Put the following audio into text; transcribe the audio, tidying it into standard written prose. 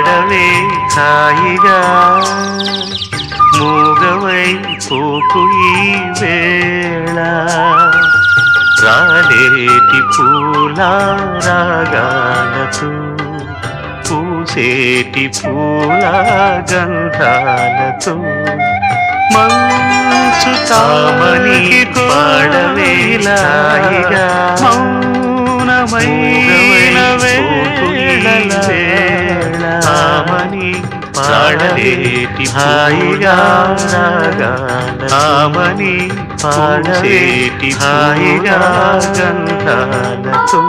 పాడవే హాయిగా మూగవై పోకు ఈ వేళ రాలేటి పూల రాగాలతో పూసేటి పూల గంధాలతో మంచు తామని పాడవే హాయిగా మౌనమైన వేళమని పాడలేటి హాయిగా రాగాలమని పాడలేటి హాయిగా గంధాలతో